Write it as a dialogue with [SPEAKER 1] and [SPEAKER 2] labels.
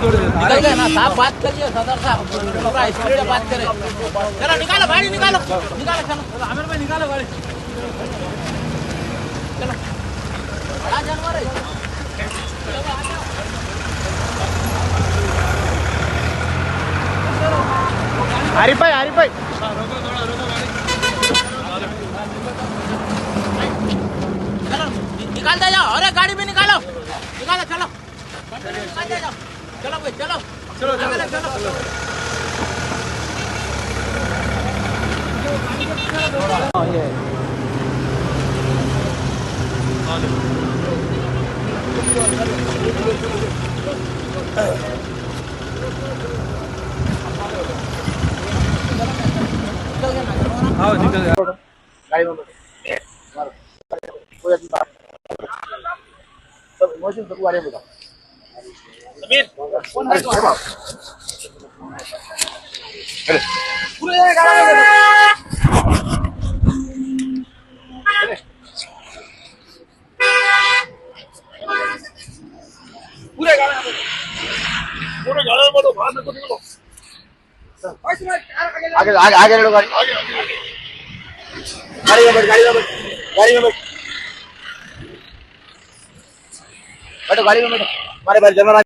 [SPEAKER 1] निकल गए ना साहब, बात करिए सदर साहब, पूरा स्पीड में बात करें। चलो निकालो गाड़ी, निकालो निकालो, चलो आमिर भाई निकालो गाड़ी, चलो बड़ा जानवर है।
[SPEAKER 2] आरिफ भाई, आरिफ भाई
[SPEAKER 1] चलो निकालते जाओ, अरे गाड़ी भी निकालो, निकालो चलो, निकालते जाओ, चलो भाई चलो चलो चलो।
[SPEAKER 2] हाँ निकल गया।
[SPEAKER 3] गाड़ी में कोई बात सब इमोशन सब गाड़ी में बताओ समीर अरे पूरे गाड़ी में तो बाहर में निकलो आगे आगे आगे लो गाड़ी गाड़ी में बैठ गाड़ी में बैठ बैठो गाड़ी में बैठो हमारे भाई जनरल